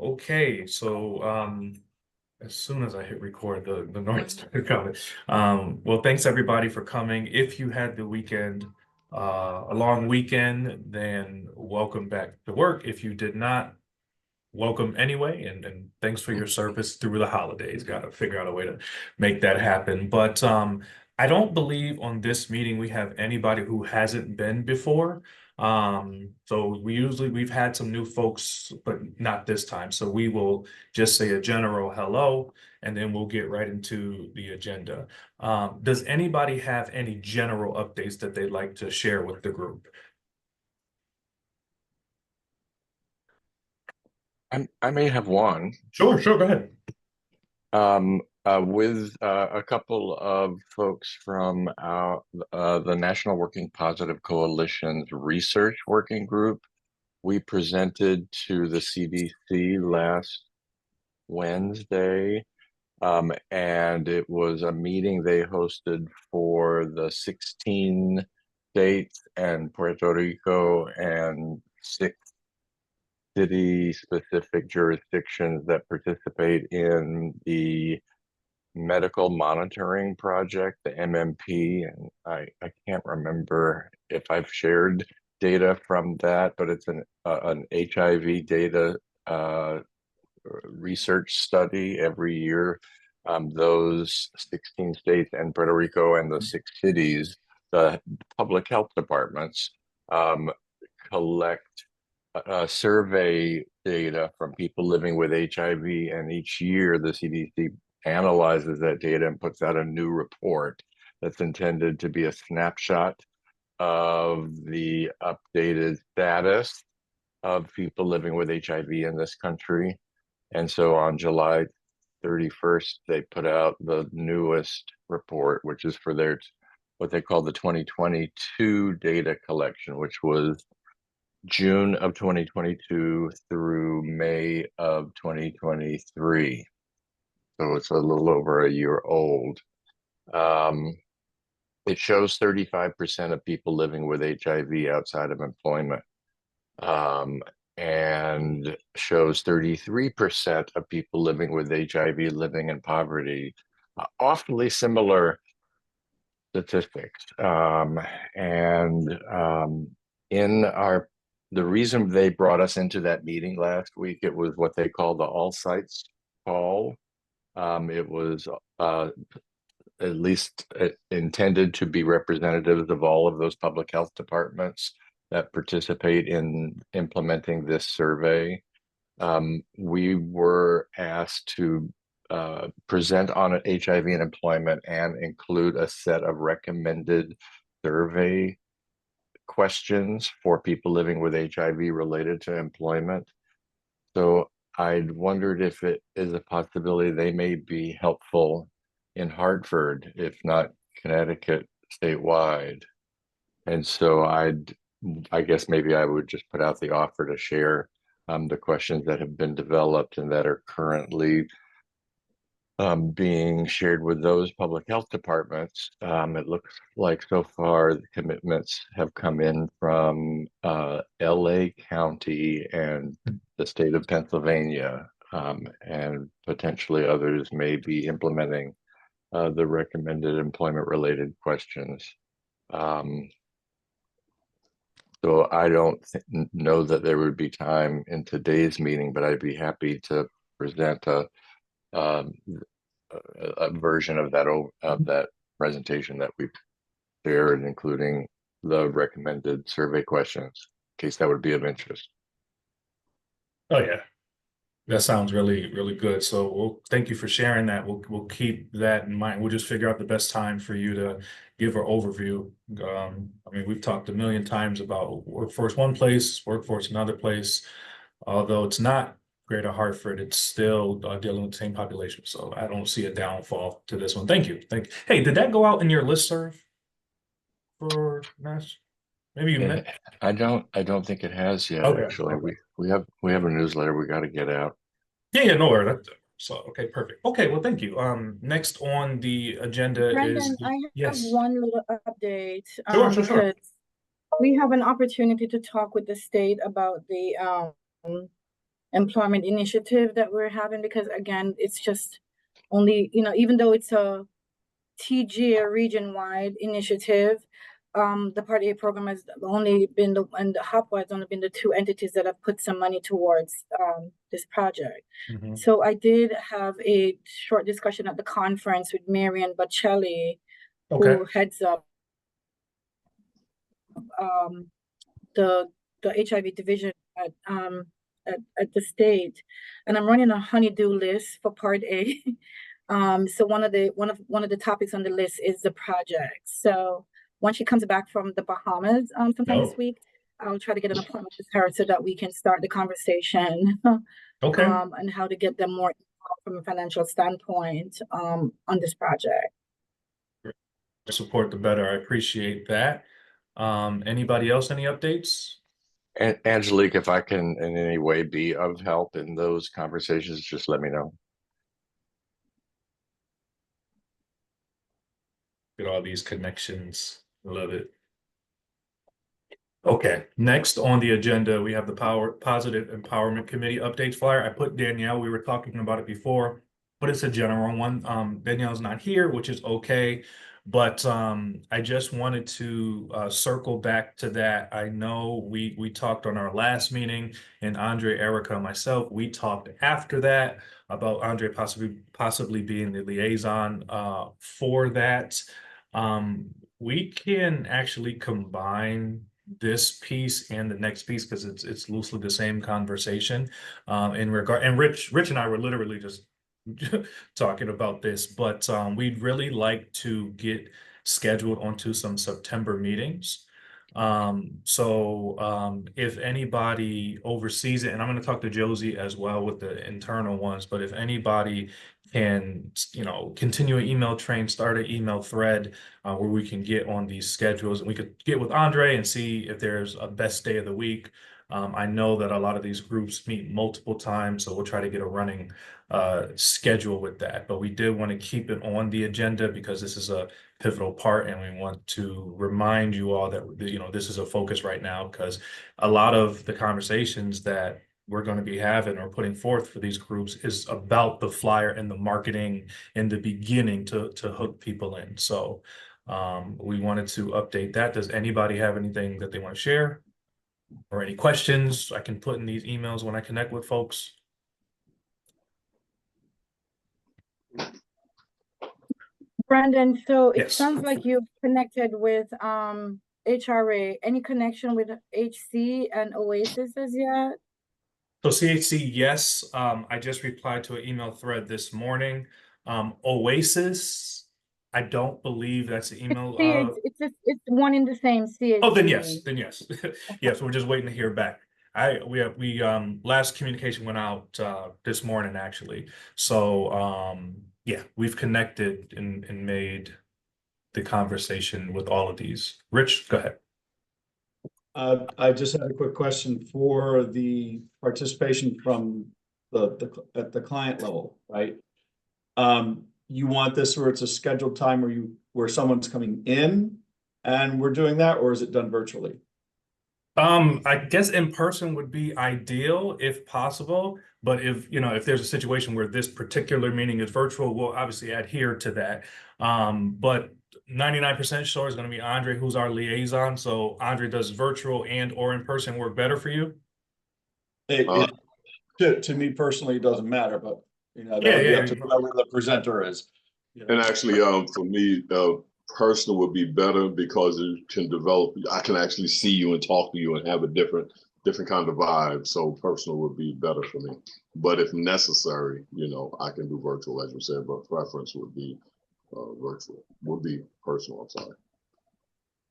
Okay, so as soon as I hit record, the noise started coming. Well, thanks everybody for coming. If you had the weekend, a long weekend, then welcome back to work. If you did not, welcome anyway, and thanks for your service through the holidays. Got to figure out a way to make that happen. But I don't believe on this meeting we have anybody who hasn't been before. So we've had some new folks, but not this time. So we will just say a general hello, and then we'll get right into the agenda. Does anybody have any general updates that they'd like to share with the group? I may have one. Sure, go ahead. With a couple of folks from the National Working Positive Coalition's research working group. We presented to the CDC last Wednesday, and it was a meeting they hosted for the 16 states and Puerto Rico and 6 city-specific jurisdictions that participate in the medical monitoring project, the MMP, and I can't remember if I've shared data from that, but it's an HIV data research study every year. Those 16 states and Puerto Rico and the 6 cities, the public health departments um, collect survey data from people living with HIV, and each year the CDC analyzes that data and puts out a new report that's intended to be a snapshot of the updated status of people living with HIV in this country. And so on July 31st, they put out the newest report, which is for their what they call the 2022 data collection, which was June of 2022 through May of 2023. So it's a little over a year old. Um, it shows 35% of people living with HIV outside of employment, um, and shows 33% of people living with HIV living in poverty. Awfully similar statistics. And in our the reason they brought us into that meeting last week, it was what they call the all sites call. It was at least intended to be representatives of all of those public health departments that participate in implementing this survey. We were asked to present on HIV and employment and include a set of recommended survey questions for people living with HIV related to employment. So I wondered if it is a possibility they may be helpful in Hartford, if not Connecticut statewide. And so I guess maybe I would just put out the offer to share the questions that have been developed and that are currently being shared with those public health departments. It looks like so far the commitments have come in from LA County and the state of Pennsylvania, and potentially others may be implementing the recommended employment related questions. Um, so I don't know that there would be time in today's meeting, but I'd be happy to present um, a version of that presentation that we've shared, including the recommended survey questions, in case that would be of interest. Oh yeah. That sounds really good. So we'll thank you for sharing that. We'll keep that in mind. We'll just figure out the best time for you to give our overview. I mean, we've talked a million times about workforce one place, workforce another place. Although it's not Greater Hartford, it's still dealing with the same population. So I don't see a downfall to this one. Thank you. Thank you. Hey, did that go out in your listserv for Nash? Maybe you Eh, meant. I don't think it has yet, Okay. actually. Okay. We have a newsletter we got to get out. Yeah, no worries. So, okay, perfect. Okay, well, thank you. Next on the agenda is Brandon, I have yes. one little update Sure. because we have an opportunity to talk with the state about the employment initiative that we're having, because again, it's just only, even though it's a TG, a region-wide initiative, the Part A program has only been and the HOPWA has only been the two entities that have put some money towards this project. Mhm. So I did have a short discussion at the conference with Marian Bocelli, Okay. who heads up the HIV division at the state, and I'm running a honeydew list for Part A. So one of the topics on the list is the project. So once she comes back from the Bahamas, sometime this week, I'll try to get an appointment with her so that we can start the conversation Okay. and how to get them more involved from a financial standpoint on this project. The support, the better. I appreciate that. Anybody else, any updates? And Angelique, if I can in any way be of help in those conversations, just let me know. Get all these connections. Love it. Okay, next on the agenda, we have the Positive Empowerment Committee updates flyer. I put Danielle, we were talking about it before, but it's a general one. Danielle's not here, which is okay. But I just wanted to circle back to that. I know we talked on our last meeting, and Andre, Erica, and myself, we talked after that about Andre possibly being the liaison for that. We can actually combine this piece and the next piece because it's loosely the same conversation in regard. And Rich and I were literally just talking about this, but we'd really like to get scheduled onto some September meetings. So if anybody oversees it, and I'm going to talk to Josie as well with the internal ones, but if anybody can, continue an email train, start an email thread where we can get on these schedules, and we could get with Andre and see if there's a best day of the week. I know that a lot of these groups meet multiple times, so we'll try to get a running schedule with that. But we did want to keep it on the agenda because this is a pivotal part, and we want to remind you all that this is a focus right now, because a lot of the conversations that we're going to be having or putting forth for these groups is about the flyer and the marketing in the beginning to hook people in. So we wanted to update that. Does anybody have anything that they want to share or any questions I can put in these emails when I connect with folks? Brandon, so it Yes. sounds like you've connected with HRA. Any connection with HC and Oasis as yet? So CHC, yes. I just replied to an email thread this morning. Oasis, I don't believe that's the email. It's one in the same CHC. Oh, then yes. Yes, we're just waiting to hear back. We last communication went out this morning actually. So yeah, we've connected and made the conversation with all of these. Rich, go ahead. I just had a quick question for the participation from at the client level, right? You want this where it's a scheduled time where someone's coming in and we're doing that, or is it done virtually? I guess in person would be ideal if possible, but if there's a situation where this particular meeting is virtual, we'll obviously adhere to that. But 99% sure is going to be Andre, who's our liaison. So Andre, does virtual and or in person work better for you? To me personally, it doesn't matter, but that would be up to whoever the presenter is. And actually, for me, personal would be better because it can develop. I can actually see you and talk to you and have a different kind of vibe. So personal would be better for me. But if necessary, I can do virtual, as you said. But preference would be virtual. Would be personal. I'm sorry.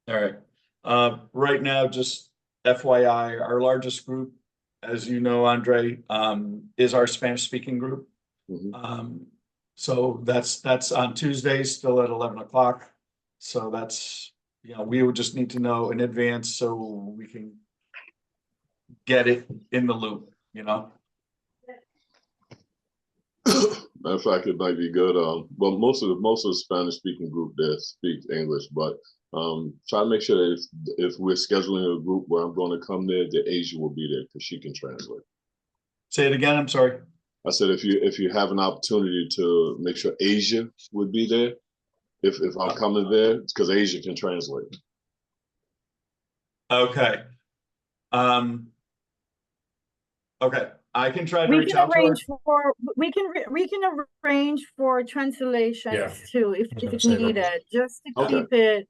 All right. Right now, just FYI, our largest group, as you know, Andre, is our Spanish-speaking group. Mm-hmm. So that's on Tuesdays, still at 11 o'clock. So that's, we would just need to know in advance so we can get it in the loop, Matter of fact, it might be good. Well, most of the Spanish speaking group there speaks English, but try to make sure that if we're scheduling a group where I'm going to come there, that Asia will be there because she can translate. Say it again, I'm sorry. I said if you have an opportunity to make sure Asia would be there, if I'm coming there, it's because Asia can translate. Okay. Okay, I can try to We reach can out to her. arrange for, we can arrange for Yeah. translations too, if I was gonna it's say that. needed, just to Okay. keep it,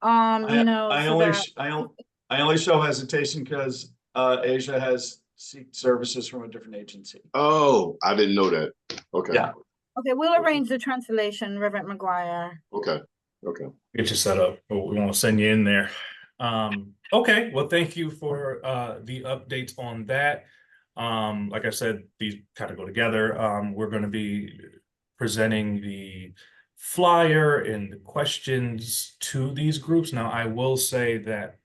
you know, I so only, that, I only show hesitation because Asia has seek services from a different agency. Oh, I didn't know that. Okay. Yeah. okay, we'll arrange the translation, Reverend McGuire. Okay. Okay. Get you set up, but we won't send you in there. Okay, well, thank you for the updates on that. Like I said, these kind of go together. We're going to be presenting the flyer and the questions to these groups. Now, I will say that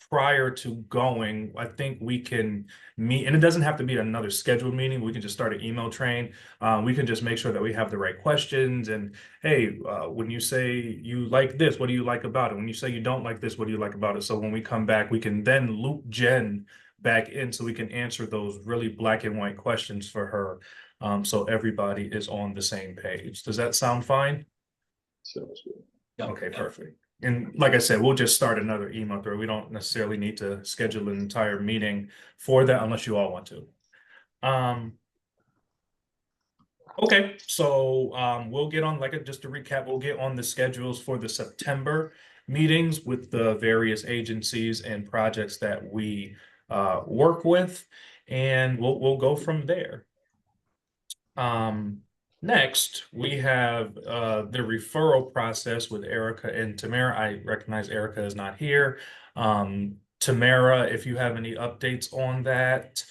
prior to going, I think we can meet, and it doesn't have to be another scheduled meeting. We can just start an email train. We can just make sure that we have the right questions. And hey, when you say you like this, what do you like about it? When you say you don't like this, what do you like about it? So when we come back, we can then loop Jen back in so we can answer those really black and white questions for her. So everybody is on the same page. Does that sound fine? Sounds good. Yeah. Okay, perfect. And like I said, we'll just start another email thread. We don't necessarily need to schedule an entire meeting for that unless you all want to. Okay, so we'll get on, just to recap, we'll get on the schedules for the September meetings with the various agencies and projects that we work with, and we'll go from there. Next, we have the referral process with Erica and Tamara. I recognize Erica is not here. Tamara, if you have any updates on that.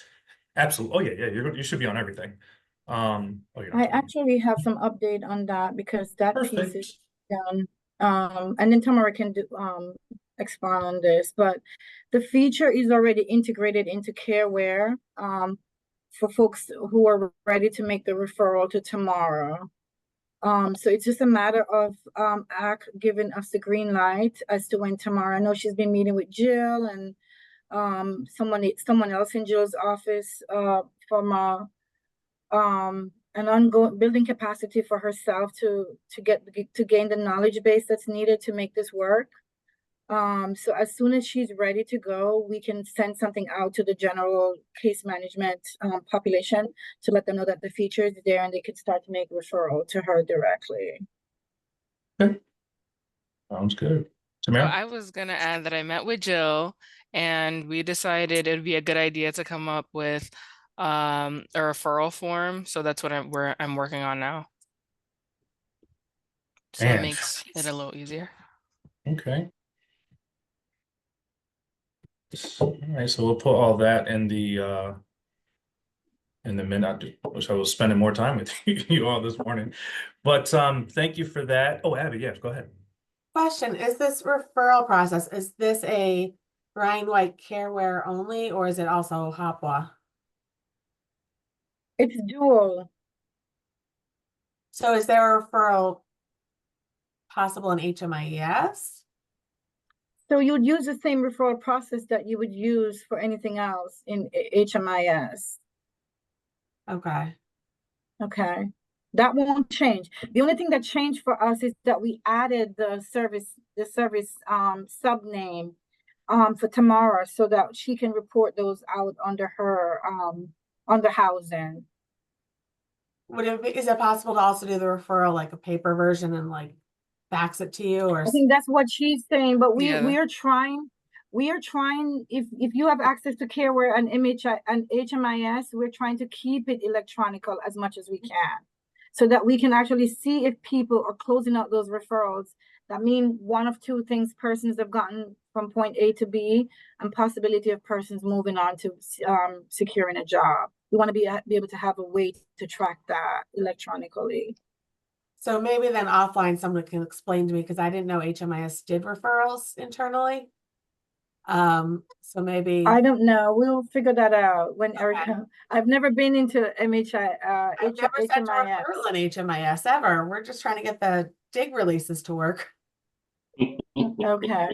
Absolutely. Oh, yeah, you should be on everything. Oh, you're not I on. actually have some update on that because that piece Perfect. is done. And then Tamara can do, expand on this, but the feature is already integrated into Careware, for folks who are ready to make the referral to tomorrow. So it's just a matter of ACT giving us the green light as to when tomorrow. I know she's been meeting with Jill and someone else in Jill's office from an ongoing building capacity for herself to gain the knowledge base that's needed to make this work. So as soon as she's ready to go, we can send something out to the general case management population to let them know that the feature is there and they could start to make referral to her directly. Okay. Sounds good. So Tamara? I was gonna add that I met with Jill and we decided it'd be a good idea to come up with a referral form. So that's what I'm working on now. So it Man. makes it a little easier. Okay. All right, so we'll put all that in the minute. I wish I was spending more time with you all this morning. But thank you for that. Oh, Abby, yes, go ahead. Question, is this referral process, is this a Ryan White Careware only, or is it also HOPWA? It's dual. So is there a referral possible in HMIS? So you would use the same referral process that you would use for anything else in HMIS. Okay. Okay, that won't change. The only thing that changed for us is that we added the service sub name for Tamara so that she can report those out under her under housing. Is it possible to also do the referral like a paper version and like fax it to you, or I think that's what she's saying, but we Yeah. are trying if you have access to Careware and HMIS, we're trying to keep it electronical as much as we can so that we can actually see if people are closing out those referrals. That mean one of two things: persons have gotten from point A to B, and possibility of persons moving on to securing a job. We want to be able to have a way to track that electronically. so maybe then offline someone can explain to me, because I didn't know HMIS did referrals internally. So maybe I don't know. We'll figure that out when Okay. Erica. I've never been into I've never sent a HMIS. referral in HMIS ever. We're just trying to get the dig releases to work. Okay.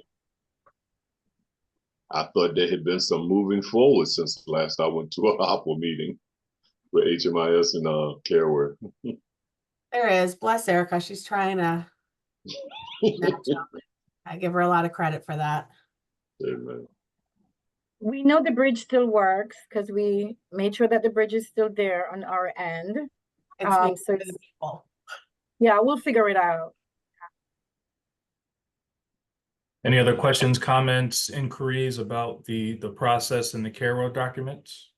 I thought there had been some moving forward since last I went to a HOPWA meeting with HMIS and CareWare. There is. Bless Erica. She's trying to match up. I give her a lot of credit for that. Amen. We know the bridge still works because we made sure that the bridge is still there on our end. It's me So for the people. yeah, we'll figure it out. Any other questions, comments, inquiries about the process and the CARO documents?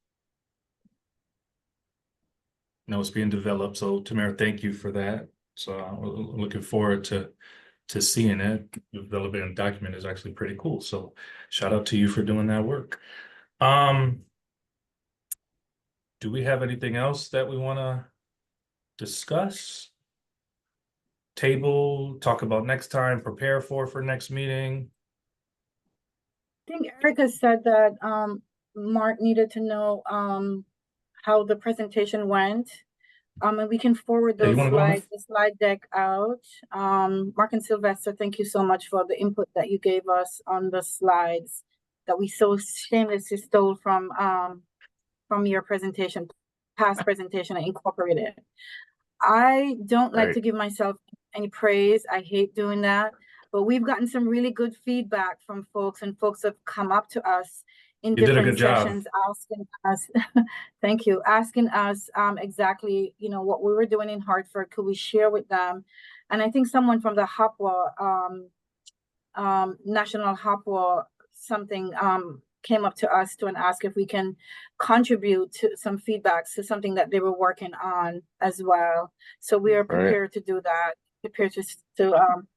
No, it's being developed. So Tamara, thank you for that. So we're looking forward to seeing it. Developing a document is actually pretty cool. So shout out to you for doing that work. Do we have anything else that we want to discuss? Table, talk about next time, prepare for next meeting? I think Erica said that Mark needed to know how the presentation went. And we can forward Yeah, you those wanna go on slides, the slide deck out. Mark and Sylvester, thank you so much for the input that you gave us on the slides that we so shamelessly stole from your presentation, past presentation, and incorporated. I don't like Right. to give myself any praise. I hate doing that, but we've gotten some really good feedback from folks, and folks have come up to us in You did a different good job. sessions asking us, thank you, asking us exactly, you know, what we were doing in Hartford, could we share with them? And I think someone from the HOPWA, National HOPWA something came up to us and asked if we can contribute to some feedbacks to something that they were working on as well. So we are prepared to do that, prepared to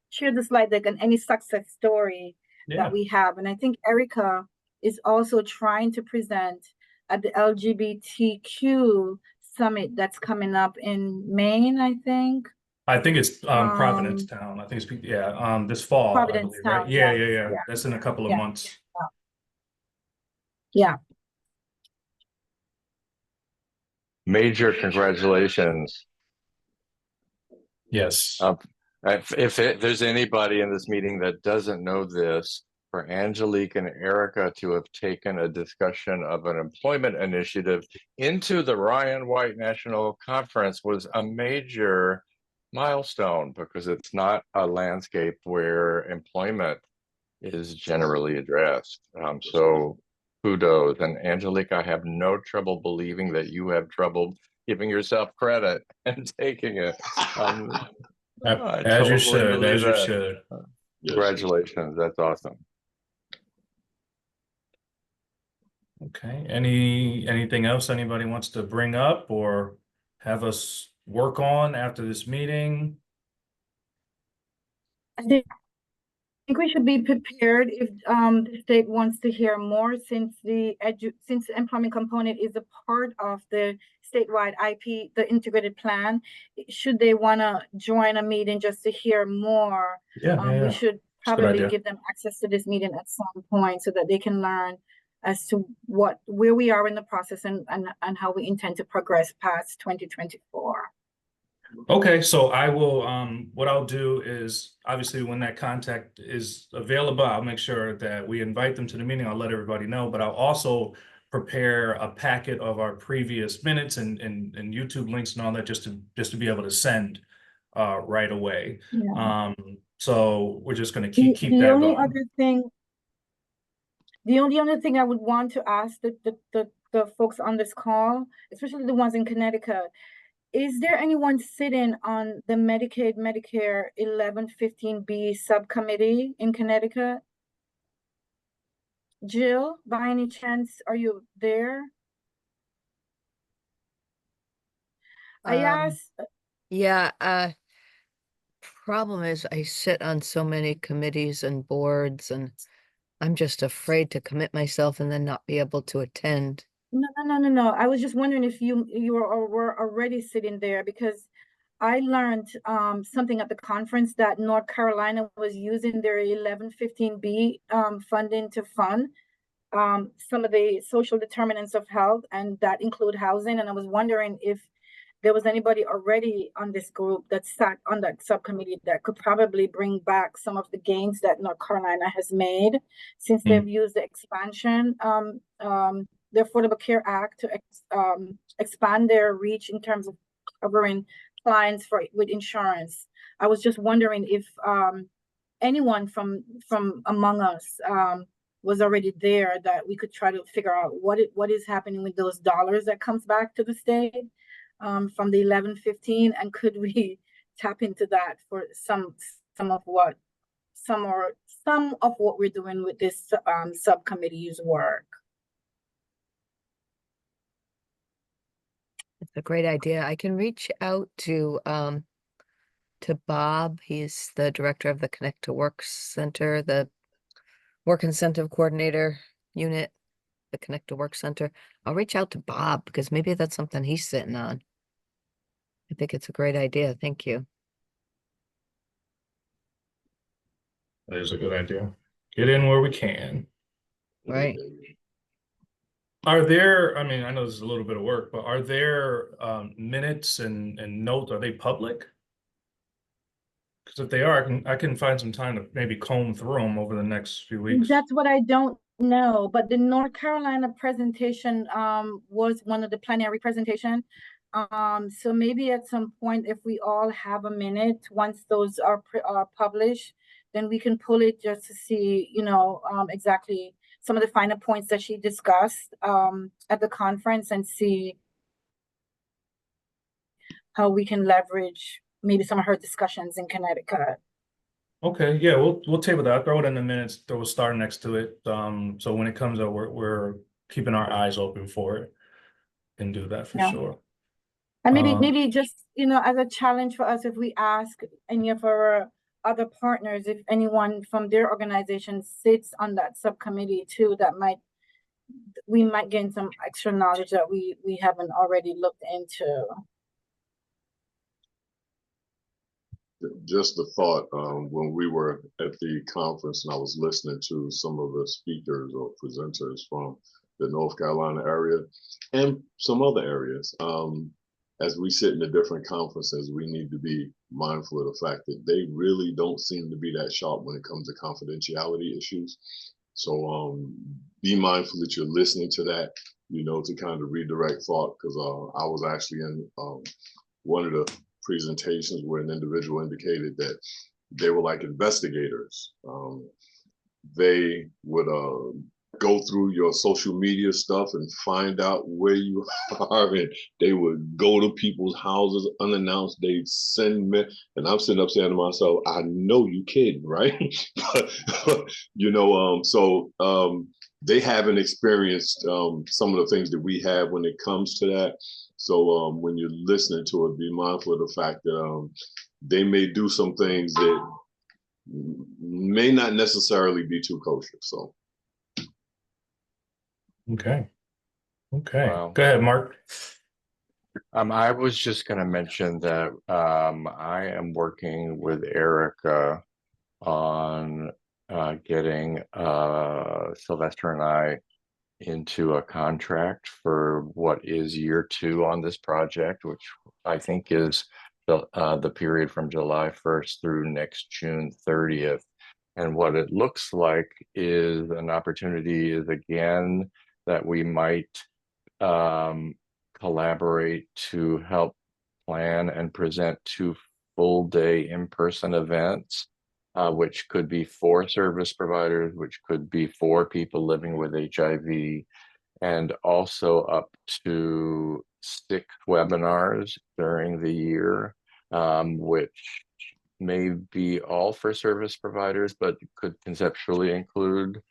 share the slide deck and any success story that we have. And I think Erica is also trying to present at the LGBTQ summit that's coming up in Maine, I think. I think it's Providence Town. I think it's this fall, Providence I believe, right? Town, Yeah. yeah. That's in a couple of Yeah. months. Yeah. Major congratulations. Yes. If there's anybody in this meeting that doesn't know this, for Angelique and Erica to have taken a discussion of an employment initiative into the Ryan White National Conference was a major milestone, because it's not a landscape where employment is generally addressed. So kudos. And Angelique, I have no trouble believing that you have trouble giving yourself credit and taking it. As you should, as you should. Congratulations, that's awesome. Okay, anything else anybody wants to bring up or have us work on after this meeting? I think we should be prepared if the state wants to hear more, since the employment component is a part of the statewide IP, the integrated plan. Should they want to join a meeting just to hear more, we should probably give them access to this meeting at some point so that they can learn as to where we are in the process and how we intend to progress past 2024. Okay, so I will, what I'll do is, obviously when that contact is available, I'll make sure that we invite them to the meeting. I'll let everybody know, but I'll also prepare a packet of our previous minutes and YouTube links and all that, just to be able to send right away. Yeah. So we're just going to keep that going. The only other thing I would want to ask the folks on this call, especially the ones in Connecticut, is there anyone sitting on the Medicaid, Medicare 1115B subcommittee in Connecticut? Jill, by any chance, are you there? I asked. Yeah, problem is I sit on so many committees and boards, and I'm just afraid to commit myself and then not be able to attend. No. I was just wondering if you were already sitting there, because I learned something at the conference that North Carolina was using their 1115B funding to fund some of the social determinants of health, and that include housing. And I was wondering if there was anybody already on this group that sat on that subcommittee that could probably bring back some of the gains that North Carolina has made since they've used the expansion, the Affordable Care Act to expand their reach in terms of covering clients with insurance. I was just wondering if anyone from among us was already there, that we could try to figure out what is happening with those dollars that comes back to the state from the 1115, and could we tap into that for some of what we're doing with this subcommittee's work. It's a great idea. I can reach out to Bob. He's the director of the Connect to Work Center, the Work Incentive Coordinator Unit, the Connect to Work Center. I'll reach out to Bob because maybe that's something he's sitting on. I think it's a great idea. Thank you. That is a good idea. Get in where we can. Right. Are there, I mean, I know this is a little bit of work, but are there minutes and notes, are they public? Because if they are, I can find some time to maybe comb through them over the next few weeks. That's what I don't know, but the North Carolina presentation was one of the plenary presentation. So maybe at some point, if we all have a minute, once those are published, then we can pull it just to see, you know, exactly some of the finer points that she discussed at the conference, and see how we can leverage maybe some of her discussions in Connecticut. Okay, yeah, we'll table that. I'll throw it in the minutes, throw a star next to it. So when it comes up, we're keeping our eyes open for it and do that for sure. And maybe just, you know, as a challenge for us, if we ask any of our other partners, if anyone from their organization sits on that subcommittee too, we might gain some extra knowledge that we haven't already looked into. Just a thought, when we were at the conference and I was listening to some of the speakers or presenters from the North Carolina area and some other areas, as we sit in the different conferences, we need to be mindful of the fact that they really don't seem to be that sharp when it comes to confidentiality issues. So be mindful that you're listening to that, you know, to kind of redirect thought, because I was actually in one of the presentations where an individual indicated that they were like investigators. They would go through your social media stuff and find out where you are, and they would go to people's houses unannounced. They'd send me, and I'm sitting up saying to myself, I know you kidding, right? But, you know, they haven't experienced some of the things that we have when it comes to that. So when you're listening to it, be mindful of the fact that they may do some things that may not necessarily be too kosher. So. Okay. Okay. Wow. Go ahead, Mark. I was just going to mention that I am working with Erica on getting Sylvester and I into a contract for what is year 2 on this project, which I think is the period from July 1st through next June 30th. And what it looks like is an opportunity is again that we might collaborate to help plan and present 2 full-day in-person events, which could be for service providers, which could be for people living with HIV, and also up to 6 webinars during the year, which may be all for service providers, but could conceptually include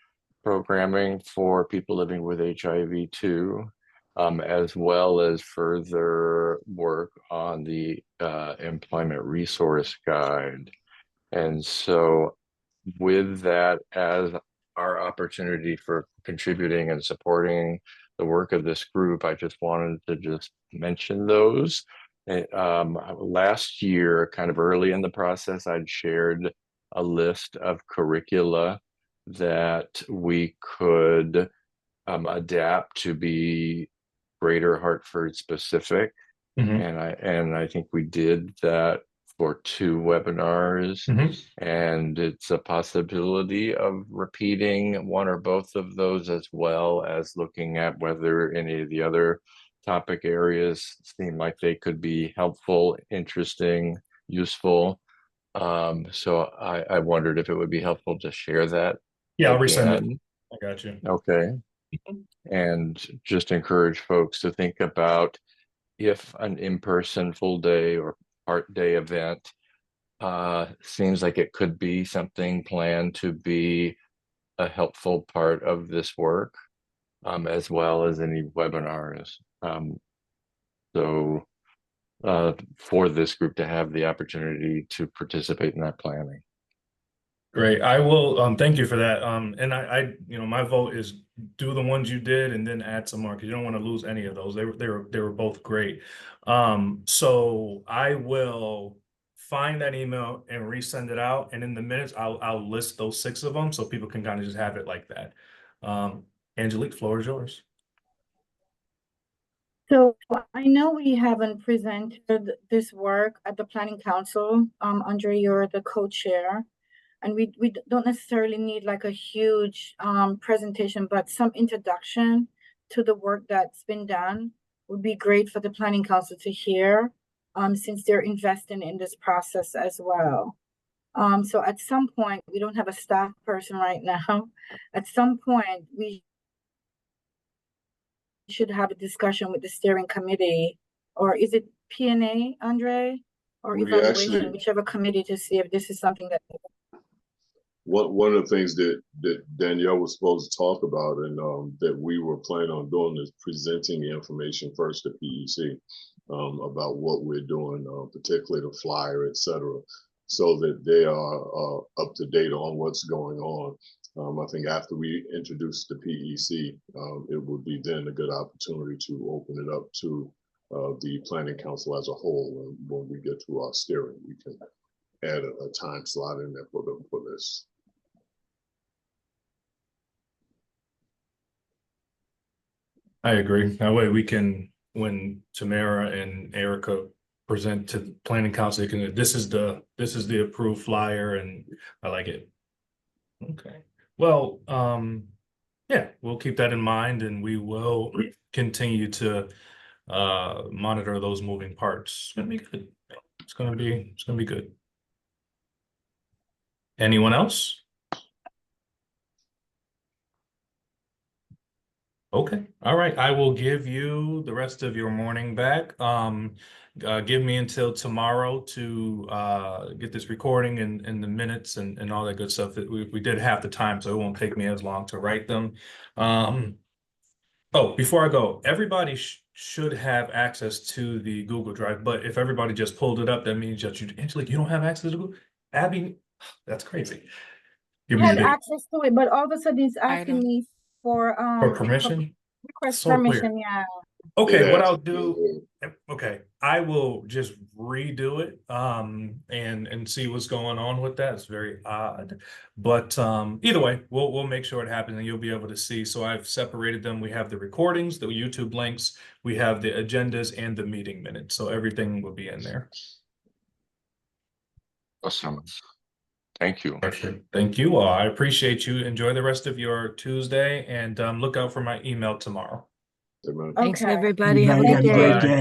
programming for people living with HIV too, as well as further work on the employment resource guide. And so with that as our opportunity for contributing and supporting the work of this group, I just wanted to just mention those. Last year, kind of early in the process, I'd shared a list of curricula that we could adapt to be Greater Hartford specific. Mhm. And I think we did that for 2 webinars. Mhm. And it's a possibility of repeating one or both of those, as well as looking at whether any of the other topic areas seem like they could be helpful, interesting, useful. So I wondered if it would be helpful to share that Yeah, I'll resend it. again. I got you. Okay. And just encourage folks to think about if an in-person full day or part day event seems like it could be something planned to be a helpful part of this work, as well as any webinars. So for this group to have the opportunity to participate in that planning. Great. I will, thank you for that. And you know, my vote is do the ones you did and then add some more, because you don't want to lose any of those. They were both great. So I will find that email and resend it out. And in the minutes, I'll list those 6 of them so people can kind of just have it like that. Angelique, floor is yours. So I know we haven't presented this work at the Planning Council. Andre, you're the co-chair. And we don't necessarily need like a huge presentation, but some introduction to the work that's been done would be great for the Planning Council to hear, since they're investing in this process as well. So at some point, we don't have a staff person right now. At some point, we should have a discussion with the steering committee, or is it P&A, Andre? Or We evaluation, actually- whichever committee, to see if this is something that One of the things that Danielle was supposed to talk about, and that we were planning on doing, is presenting the information first to PEC about what we're doing, particularly the flyer, et cetera, so that they are up to date on what's going on. I think after we introduce the PEC, it would be then a good opportunity to open it up to the Planning Council as a whole. And when we get to our steering, we can add a time slot in there for this. I agree. That way we can, when Tamara and Erica present to the Planning Council, they can, this is the approved flyer, and I like it. Okay. Well, yeah, we'll keep that in mind, and we will continue to monitor those moving parts. It's gonna be good. It's gonna be good. Anyone else? Okay, all right. I will give you the rest of your morning back. Give me until tomorrow to get this recording and the minutes and all that good stuff. That we did half the time, so it won't take me as long to write them. Oh, before I go, everybody should have access to the Google Drive, but if everybody just pulled it up, that means that Angelique, you don't have access to Google? Abby, that's crazy. Give me had the access to it, but all of a sudden it's asking me for permission. request So weird. permission. Yeah. Okay, what Yeah. I'll do, okay, I will just redo it and see what's going on with that. It's very odd. But either way, we'll make sure it happens and you'll be able to see. So I've separated them. We have the recordings, the YouTube links, we have the agendas and the meeting minutes. So everything will be in there. Awesome. Thank you. Perfect. Thank you all. I appreciate you. Enjoy the rest of your Tuesday, and look out for my email tomorrow. Thanks, Okay. everybody. Have a Thank good you. day. Bye.